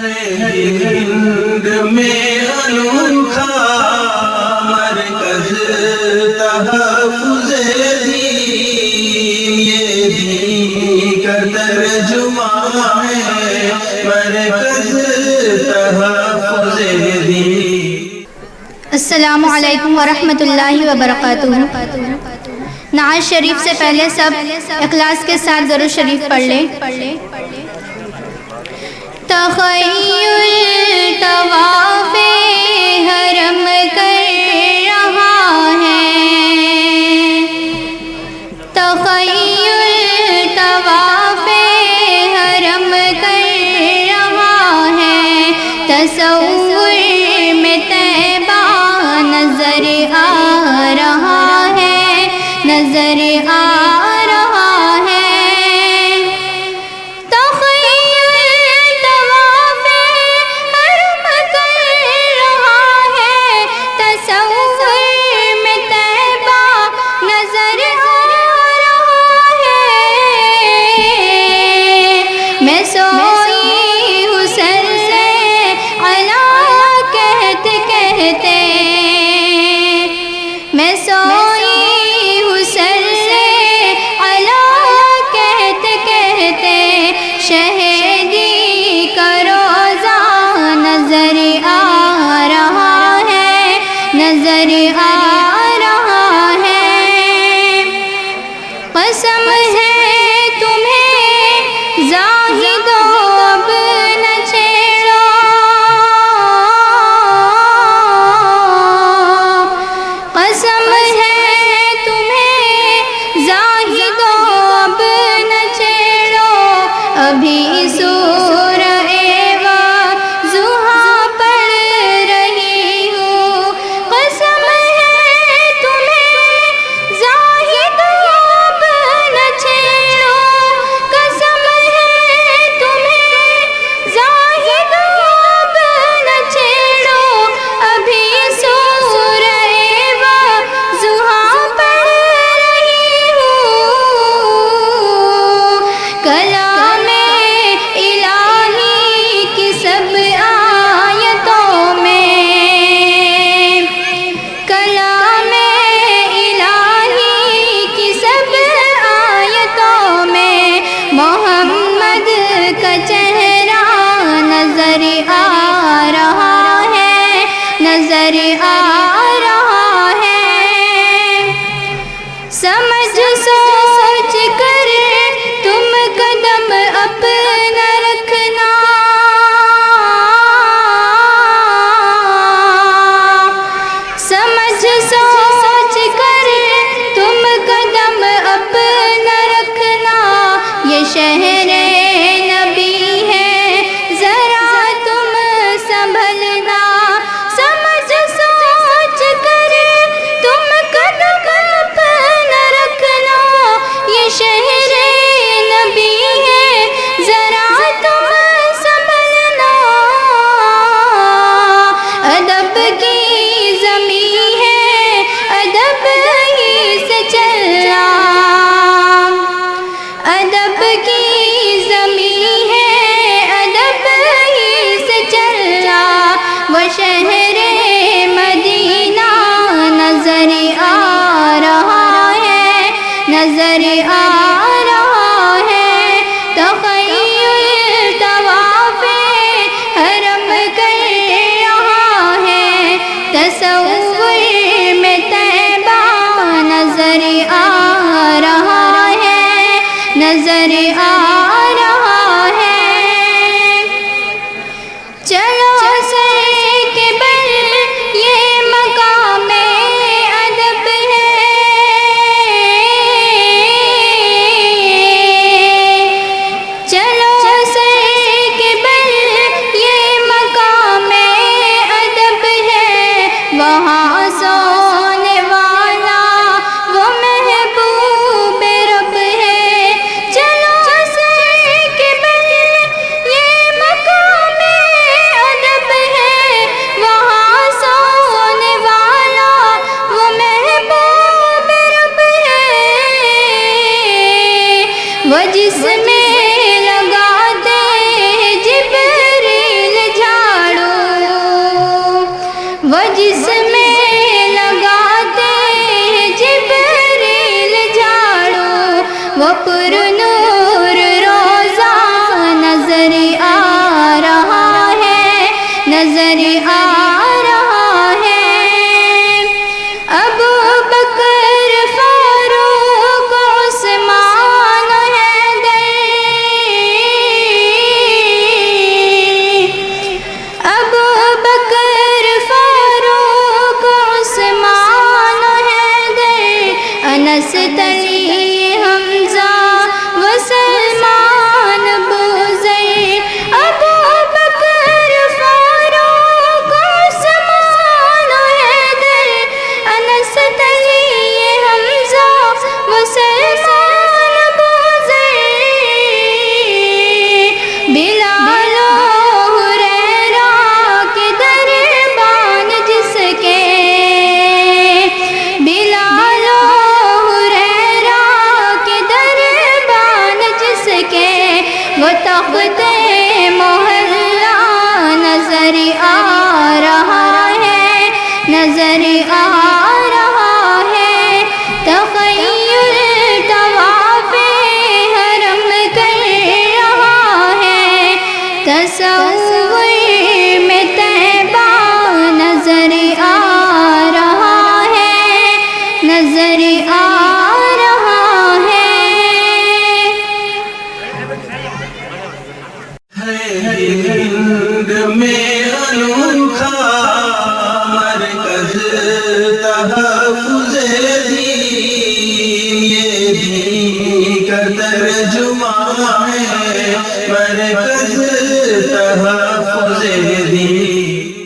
ہند میں انوکھا مرکز تحفظ دین، یہ دین کا ترجمہ ہے مرکز تحفظ دین۔ السلام علیکم ورحمۃ اللہ وبرکاتہ۔ نعت شریف سے پہلے سب اخلاص کے ساتھ درود شریف پڑھ لیں۔ تخیل طواف حرم کر رہا ہے، تخیل طواف حرم کر رہا ہے، تصور میں طیبہ نظر آ رہا ہے، نظر آ رہا ہے۔ میں سوئی ہوں سر سے علا کہتے کہتے، میں سوئی ہوں سر سے علا کہتے کہتے، شہیدی کا روزہ نظر آ رہا ہے، نظر آ رہا ہے۔ قسم ہے ابھی سورہ وضحیٰ پڑھ رہی ہوں، قسم ہے تمہیں زاہد اب نہ چھیڑو، قسم ہے تمہیں زاہد اب نہ چھیڑو، ابھی سورہ وضحیٰ پڑھ رہی ہوں۔ کلام محمد کا چہرہ نظر آ رہا ہے، نظر آ رہا ہے۔ سمجھ سوچ کر تم قدم اپنا رکھنا، سمجھ سوچ کر تم قدم اپنا رکھنا، یہ شہر نبی ہے ذرا تم سنبھلنا، سمجھ سوچ کر تم قدم اپنا رکھنا، یہ شہر نبی ہے ذرا تم سنبھلنا۔ ادب کی زمین ہے، ادب ہی سے چلنا، ادب کی زمین ہے، ادب ہی سے چلنا، وہ شہر مدینہ نظر آ رہا ہے، نظر آ رہا ہے۔ تخیل طواف حرم کر رہا ہے، تصور میں طیبہ نظر آ رہا ہے، نظر آ رہا ہے۔ چلو سر کے بل یہ مقام ادب ہے، چلو سر کے بل یہ مقام ادب ہے، وہاں سونے والا وہ محبوب رب ہے، چلو نظر آ رہا ہے ابو بکر فاروق عثمان حیدر ابو بکر فاروق عثمان حیدر انس تلی حمزہ و سلمان بوزیر ابو بکر فاروق عثمان حیدر انس تلی حمزہ و سلمان بوزیر بلال و ہریرہ کے دربان جس کے بلال و ہریرہ کے دربان جس کے وہ تخت محلہ نظر آ رہا ہے نظر آ رہا ہے تخیل طواف حرم کر رہا ہے تصور میں طیبہ نظر آ رہا ہے نظر آ رہا ہے ہند میں انوکھا مرکز تحفظ دین یہ دین کا ترجمہ ہے مرکز تحفظ دین